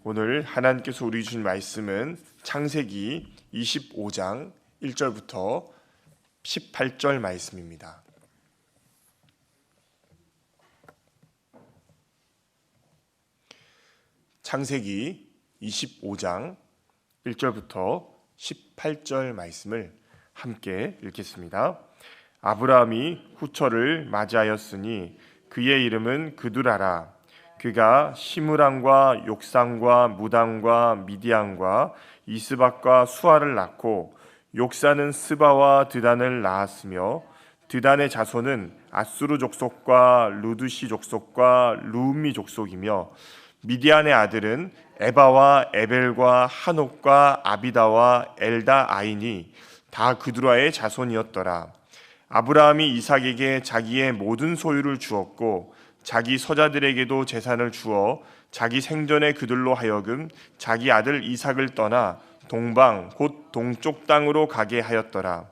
오늘 하나님께서 우리 주신 말씀은 창세기 25장 1절부터 18절 말씀입니다. 창세기 25장 1절부터 18절 말씀을 함께 읽겠습니다. 아브라함이 후처를 맞이하였으니 그의 이름은 그두라라. 그가 시므랑과 욕산과 무당과 미디안과 이스박과 수아를 낳고 욕산은 스바와 드단을 낳았으며 드단의 자손은 아수르 족속과 루드시 족속과 루미 족속이며 미디안의 아들은 에바와 에벨과 한옥과 아비다와 엘다 아인이 다 그두라의 자손이었더라. 아브라함이 이삭에게 자기의 모든 소유를 주었고 자기 서자들에게도 재산을 주어 자기 생전에 그들로 하여금 자기 아들 이삭을 떠나 동방 곧 동쪽 땅으로 가게 하였더라.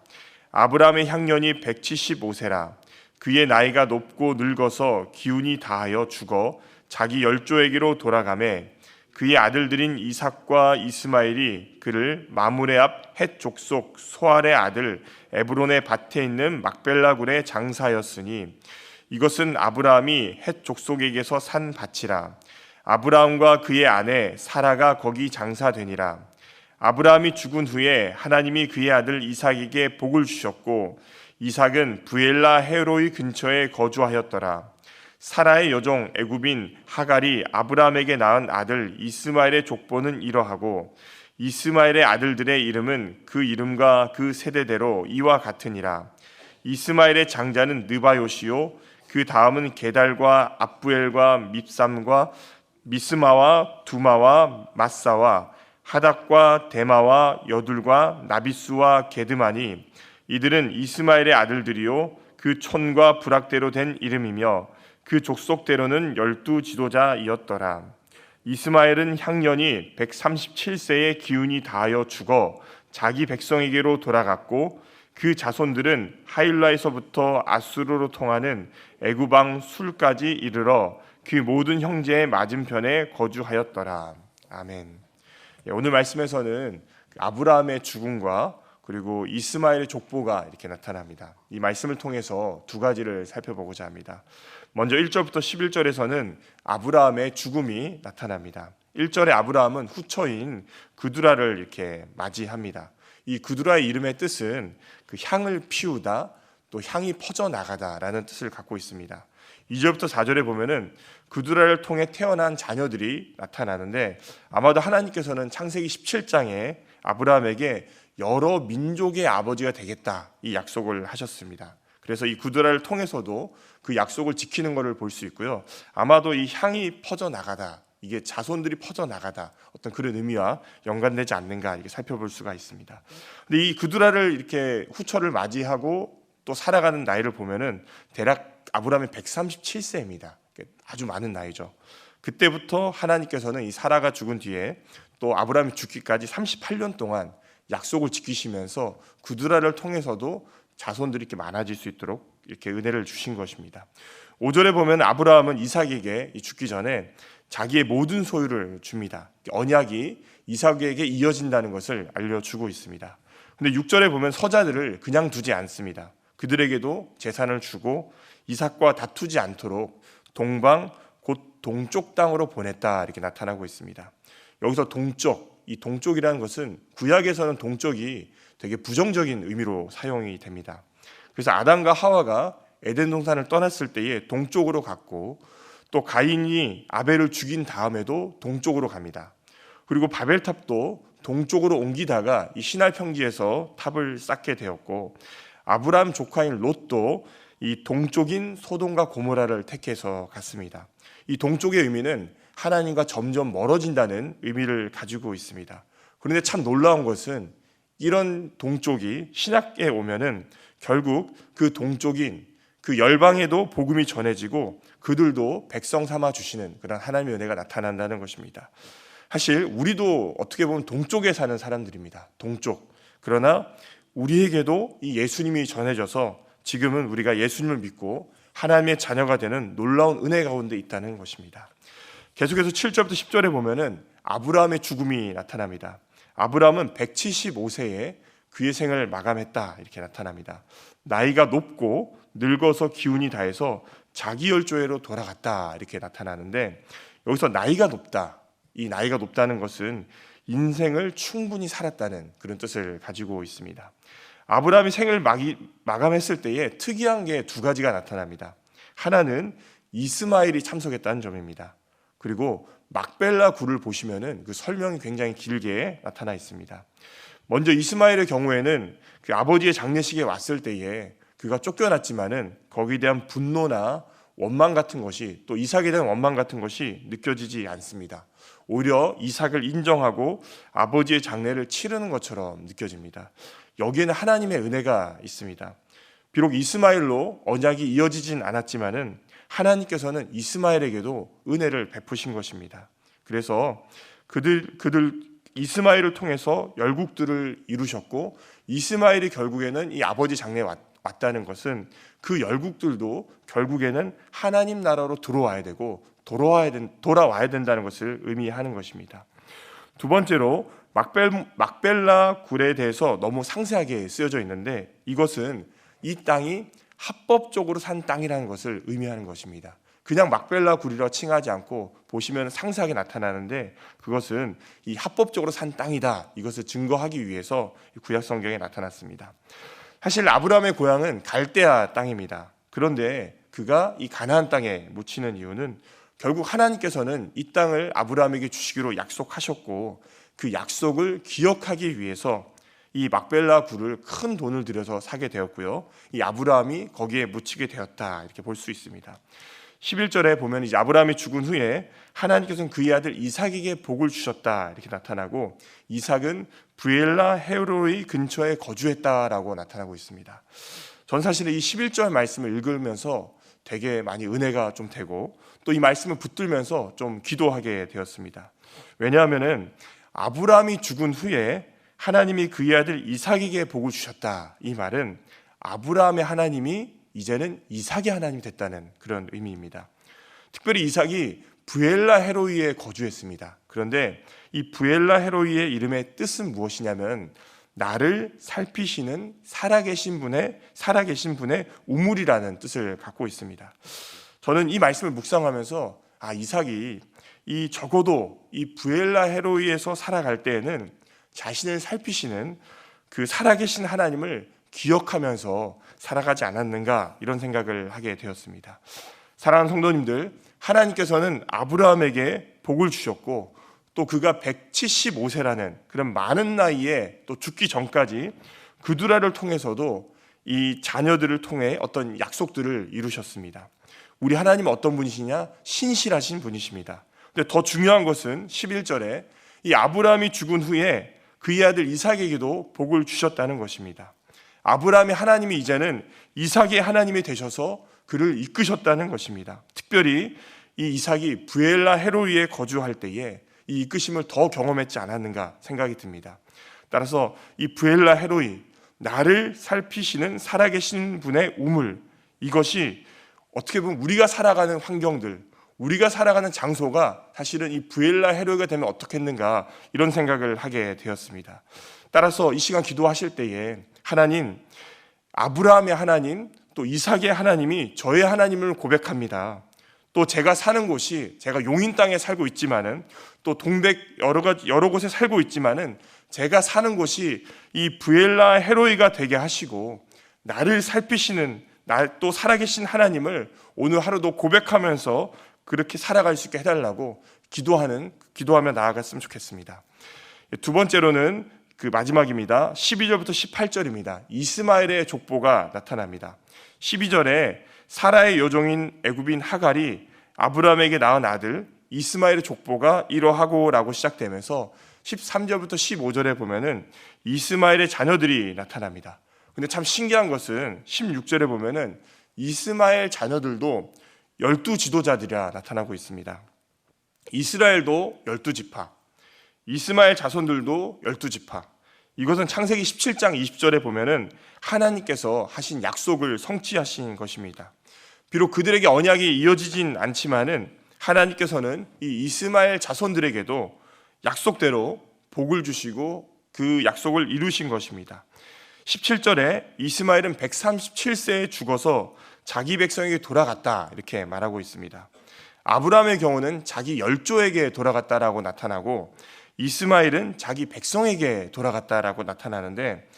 아브라함의 향년이 175세라. 그의 나이가 높고 늙어서 기운이 다하여 죽어 자기 열조에게로 돌아가매 그의 아들들인 이삭과 이스마엘이 그를 마므레 앞 헷 족속 소알의 아들 에브론의 밭에 있는 막벨라 굴에 장사하였으니 이것은 아브라함이 헷 족속에게서 산 밭이라. 아브라함과 그의 아내 사라가 거기 장사되니라. 아브라함이 죽은 후에 하나님이 그의 아들 이삭에게 복을 주셨고 이삭은 부엘라 헤로이 근처에 거주하였더라. 사라의 여종 애굽인 하갈이 아브라함에게 낳은 아들 이스마엘의 족보는 이러하고 이스마엘의 아들들의 이름은 그 이름과 그 세대대로 이와 같으니라. 이스마엘의 장자는 느바요시요 그 다음은 게달과 압부엘과 밉삼과 미스마와 두마와 마사와 하닥과 데마와 여둘과 나비수와 게드마니 이들은 이스마엘의 아들들이요 그 촌과 부락대로 된 이름이며 그 족속대로는 12지도자이었더라. 이스마엘은 향년이 137세의 기운이 다하여 죽어 자기 백성에게로 돌아갔고 그 자손들은 하일라에서부터 아수르로 통하는 애굽왕 술까지 이르러 그 모든 형제의 맞은편에 거주하였더라. 아멘. 오늘 말씀에서는 아브라함의 죽음과 그리고 이스마엘의 족보가 이렇게 나타납니다. 이 말씀을 통해서 두 가지를 살펴보고자 합니다. 먼저 1절부터 11절에서는 아브라함의 죽음이 나타납니다. 1절에 아브라함은 후처인 그두라를 이렇게 맞이합니다. 이 그두라의 이름의 뜻은 그 향을 피우다, 또 향이 퍼져나가다라는 뜻을 갖고 있습니다. 2절부터 4절에 보면은 그두라를 통해 태어난 자녀들이 나타나는데 아마도 하나님께서는 창세기 17장에 아브라함에게 여러 민족의 아버지가 되겠다 이 약속을 하셨습니다. 그래서 이 그두라를 통해서도 그 약속을 지키는 것을 볼 수 있고요. 아마도 이 향이 퍼져나가다, 이게 자손들이 퍼져나가다 어떤 그런 의미와 연관되지 않는가 이렇게 살펴볼 수가 있습니다. 근데 이 그두라를 이렇게 후처를 맞이하고 또 살아가는 나이를 보면은 대략 아브라함이 137세입니다. 아주 많은 나이죠. 그때부터 하나님께서는 이 사라가 죽은 뒤에 또 아브라함이 죽기까지 38년 동안 약속을 지키시면서 그두라를 통해서도 자손들이 이렇게 많아질 수 있도록 이렇게 은혜를 주신 것입니다. 5절에 보면 아브라함은 이삭에게 죽기 전에 자기의 모든 소유를 줍니다. 언약이 이삭에게 이어진다는 것을 알려주고 있습니다. 근데 6절에 보면 서자들을 그냥 두지 않습니다. 그들에게도 재산을 주고 이삭과 다투지 않도록 동방 곧 동쪽 땅으로 보냈다 이렇게 나타나고 있습니다. 여기서 동쪽, 이 동쪽이라는 것은 구약에서는 동쪽이 되게 부정적인 의미로 사용이 됩니다. 그래서 아담과 하와가 에덴 동산을 떠났을 때에 동쪽으로 갔고 또 가인이 아벨을 죽인 다음에도 동쪽으로 갑니다. 그리고 바벨탑도 동쪽으로 옮기다가 이 시날 평지에서 탑을 쌓게 되었고 아브라함 조카인 롯도 이 동쪽인 소돔과 고모라를 택해서 갔습니다. 이 동쪽의 의미는 하나님과 점점 멀어진다는 의미를 가지고 있습니다. 그런데 참 놀라운 것은 이런 동쪽이 신약에 오면은 결국 그 동쪽인 그 열방에도 복음이 전해지고 그들도 백성 삼아 주시는 그런 하나님의 은혜가 나타난다는 것입니다. 사실 우리도 어떻게 보면 동쪽에 사는 사람들입니다. 동쪽. 그러나 우리에게도 이 예수님이 전해져서 지금은 우리가 예수님을 믿고 하나님의 자녀가 되는 놀라운 은혜 가운데 있다는 것입니다. 계속해서 7절부터 10절에 보면은 아브라함의 죽음이 나타납니다. 아브라함은 175세에 그의 생을 마감했다 이렇게 나타납니다. 나이가 높고 늙어서 기운이 다해서 자기 열조에로 돌아갔다 이렇게 나타나는데, 여기서 나이가 높다, 이 나이가 높다는 것은 인생을 충분히 살았다는 그런 뜻을 가지고 있습니다. 아브라함이 생을 마감했을 때에 특이한 게 두 가지가 나타납니다. 하나는 이스마엘이 참석했다는 점입니다. 그리고 막벨라 굴을 보시면은 그 설명이 굉장히 길게 나타나 있습니다. 먼저 이스마엘의 경우에는 그 아버지의 장례식에 왔을 때에 그가 쫓겨났지만은 거기에 대한 분노나 원망 같은 것이, 또 이삭에 대한 원망 같은 것이 느껴지지 않습니다. 오히려 이삭을 인정하고 아버지의 장례를 치르는 것처럼 느껴집니다. 여기에는 하나님의 은혜가 있습니다. 비록 이스마엘로 언약이 이어지진 않았지만은 하나님께서는 이스마엘에게도 은혜를 베푸신 것입니다. 그래서 그들 이스마엘을 통해서 열국들을 이루셨고, 이스마엘이 결국에는 이 아버지 장례에 왔다는 것은 그 열국들도 결국에는 하나님 나라로 들어와야 되고 돌아와야 된다는 것을 의미하는 것입니다. 두 번째로 막벨라 굴에 대해서 너무 상세하게 쓰여져 있는데, 이것은 이 땅이 합법적으로 산 땅이라는 것을 의미하는 것입니다. 그냥 막벨라 굴이라 칭하지 않고 보시면 상세하게 나타나는데, 그것은 이 합법적으로 산 땅이다, 이것을 증거하기 위해서 구약 성경에 나타났습니다. 사실 아브라함의 고향은 갈대아 땅입니다. 그런데 그가 이 가나안 땅에 묻히는 이유는 결국 하나님께서는 이 땅을 아브라함에게 주시기로 약속하셨고, 그 약속을 기억하기 위해서 이 막벨라 굴을 큰 돈을 들여서 사게 되었고요, 이 아브라함이 거기에 묻히게 되었다 이렇게 볼 수 있습니다. 11절에 보면 이제 아브라함이 죽은 후에 하나님께서는 그의 아들 이삭에게 복을 주셨다 이렇게 나타나고, 이삭은 브엘라 헤로이 근처에 거주했다라고 나타나고 있습니다. 전 사실 이 11절 말씀을 읽으면서 되게 많이 은혜가 좀 되고, 또 이 말씀을 붙들면서 좀 기도하게 되었습니다. 왜냐하면은 아브라함이 죽은 후에 하나님이 그의 아들 이삭에게 복을 주셨다, 이 말은 아브라함의 하나님이 이제는 이삭의 하나님이 됐다는 그런 의미입니다. 특별히 이삭이 브엘라 헤로이에 거주했습니다. 그런데 이 브엘라 헤로이의 이름의 뜻은 무엇이냐면 나를 살피시는 살아계신 분의 우물이라는 뜻을 갖고 있습니다. 저는 이 말씀을 묵상하면서 이삭이 적어도 이 브엘라 헤로이에서 살아갈 때에는 자신을 살피시는 그 살아계신 하나님을 기억하면서 살아가지 않았는가, 이런 생각을 하게 되었습니다. 사랑하는 성도님들, 하나님께서는 아브라함에게 복을 주셨고, 또 그가 175세라는 그런 많은 나이에 또 죽기 전까지 그두라를 통해서도 이 자녀들을 통해 어떤 약속들을 이루셨습니다. 우리 하나님은 어떤 분이시냐? 신실하신 분이십니다. 근데 더 중요한 것은 11절에 이 아브라함이 죽은 후에 그의 아들 이삭에게도 복을 주셨다는 것입니다. 아브라함의 하나님이 이제는 이삭의 하나님이 되셔서 그를 이끄셨다는 것입니다. 특별히 이 이삭이 브엘라 헤로이에 거주할 때에 이 이끄심을 더 경험했지 않았는가 생각이 듭니다. 따라서 이 브엘라 헤로이, 나를 살피시는 살아계신 분의 우물, 이것이 어떻게 보면 우리가 살아가는 환경들, 우리가 살아가는 장소가 사실은 이 브엘라 헤로이가 되면 어떻겠는가, 이런 생각을 하게 되었습니다. 따라서 이 시간 기도하실 때에 하나님, 아브라함의 하나님, 또 이삭의 하나님이 저의 하나님을 고백합니다. 또 제가 사는 곳이, 제가 용인 땅에 살고 있지만은, 또 동백 여러 곳에 살고 있지만은, 제가 사는 곳이 이 브엘라 헤로이가 되게 하시고 나를 살피시는, 또 살아계신 하나님을 오늘 하루도 고백하면서 그렇게 살아갈 수 있게 해달라고 기도하며 나아갔으면 좋겠습니다. 두 번째로는 그 마지막입니다. 12절부터 18절입니다. 이스마엘의 족보가 나타납니다. 12절에 사라의 여종인 애굽인 하갈이 아브라함에게 낳은 아들 이스마엘의 족보가 이러하고라고 시작되면서 13절부터 15절에 보면은 이스마엘의 자녀들이 나타납니다. 근데 참 신기한 것은 16절에 보면은 이스마엘 자녀들도 12지도자들이라 나타나고 있습니다. 이스라엘도 12지파, 이스마엘 자손들도 12지파. 이것은 창세기 17장 20절에 보면은 하나님께서 하신 약속을 성취하신 것입니다. 비록 그들에게 언약이 이어지진 않지만은 하나님께서는 이 이스마엘 자손들에게도 약속대로 복을 주시고 그 약속을 이루신 것입니다. 17절에 이스마엘은 137세에 죽어서 자기 백성에게 돌아갔다 이렇게 말하고 있습니다. 아브라함의 경우는 자기 열조에게 돌아갔다라고 나타나고 이스마엘은 자기 백성에게 돌아갔다라고 나타나는데,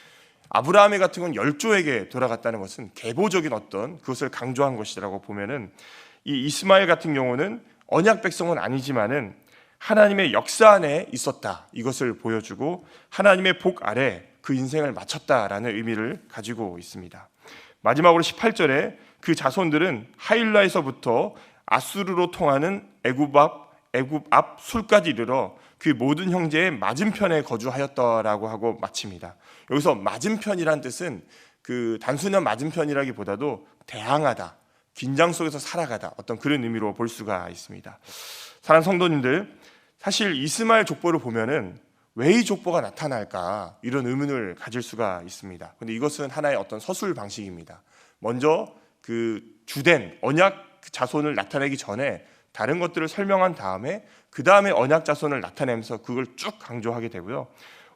아브라함의 같은 건 열조에게 돌아갔다는 것은 계보적인 어떤 그것을 강조한 것이라고 보면은, 이 이스마엘 같은 경우는 언약 백성은 아니지만은 하나님의 역사 안에 있었다 이것을 보여주고 하나님의 복 아래 그 인생을 마쳤다라는 의미를 가지고 있습니다. 마지막으로 18절에 그 자손들은 하일라에서부터 아수르로 통하는 애굽 앞 술까지 이르러 그 모든 형제의 맞은편에 거주하였다라고 하고 마칩니다. 여기서 맞은편이란 뜻은 그 단순한 맞은편이라기보다도 대항하다, 긴장 속에서 살아가다, 어떤 그런 의미로 볼 수가 있습니다. 사랑하는 성도님들, 사실 이스마엘 족보를 보면은 왜 이 족보가 나타날까 이런 의문을 가질 수가 있습니다. 근데 이것은 하나의 어떤 서술 방식입니다. 먼저 그 주된 언약 자손을 나타내기 전에 다른 것들을 설명한 다음에 그 다음에 언약 자손을 나타내면서 그걸 쭉 강조하게 되고요.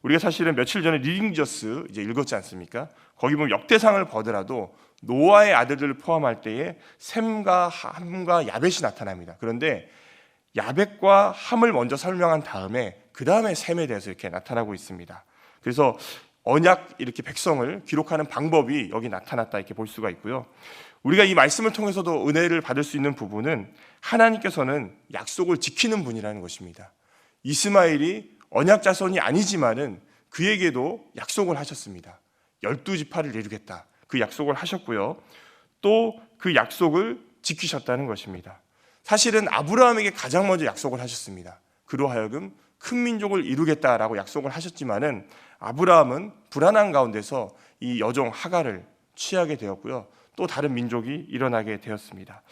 우리가 사실은 며칠 전에 리딩저스 이제 읽었지 않습니까? 거기 보면 역대상을 보더라도 노아의 아들들을 포함할 때에 셈과 함과 야벳이 나타납니다. 그런데 야벳과 함을 먼저 설명한 다음에 그 다음에 셈에 대해서 이렇게 나타나고 있습니다. 그래서 언약 이렇게 백성을 기록하는 방법이 여기 나타났다 이렇게 볼 수가 있고요. 우리가 이 말씀을 통해서도 은혜를 받을 수 있는 부분은 하나님께서는 약속을 지키는 분이라는 것입니다. 이스마엘이 언약 자손이 아니지만은 그에게도 약속을 하셨습니다. 12지파를 이루겠다 그 약속을 하셨고요. 또 그 약속을 지키셨다는 것입니다. 사실은 아브라함에게 가장 먼저 약속을 하셨습니다. 그로 하여금 큰 민족을 이루겠다라고 약속을 하셨지만은 아브라함은 불안한 가운데서 이 여종 하갈을 취하게 되었고요. 또 다른 민족이 일어나게 되었습니다.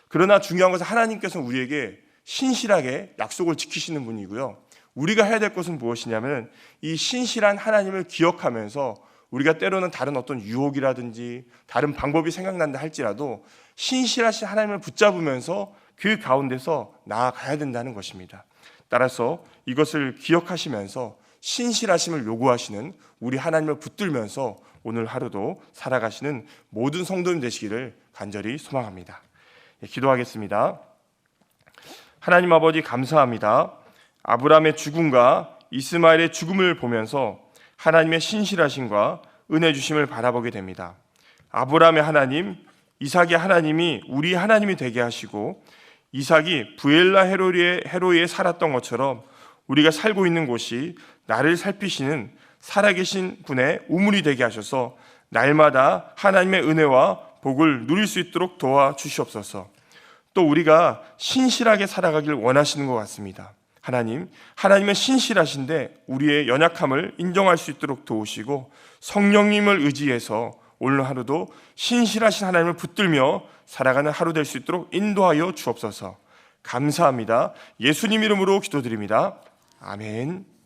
그러나 중요한 것은 하나님께서는 우리에게 신실하게 약속을 지키시는 분이고요. 우리가 해야 될 것은 무엇이냐면 이 신실한 하나님을 기억하면서 우리가 때로는 다른 어떤 유혹이라든지 다른 방법이 생각난다 할지라도 신실하신 하나님을 붙잡으면서 그 가운데서 나아가야 된다는 것입니다. 따라서 이것을 기억하시면서 신실하심을 요구하시는 우리 하나님을 붙들면서 오늘 하루도 살아가시는 모든 성도님 되시기를 간절히 소망합니다. 기도하겠습니다. 하나님 아버지 감사합니다. 아브라함의 죽음과 이스마엘의 죽음을 보면서 하나님의 신실하심과 은혜 주심을 바라보게 됩니다. 아브라함의 하나님, 이삭의 하나님이 우리 하나님이 되게 하시고 이삭이 부엘라 헤로이에 살았던 것처럼 우리가 살고 있는 곳이 나를 살피시는 살아계신 분의 우물이 되게 하셔서 날마다 하나님의 은혜와 복을 누릴 수 있도록 도와주시옵소서. 또 우리가 신실하게 살아가길 원하시는 것 같습니다. 하나님은 신실하신데 우리의 연약함을 인정할 수 있도록 도우시고 성령님을 의지해서 오늘 하루도 신실하신 하나님을 붙들며 살아가는 하루 될 수 있도록 인도하여 주옵소서. 감사합니다. 예수님 이름으로 기도드립니다. 아멘.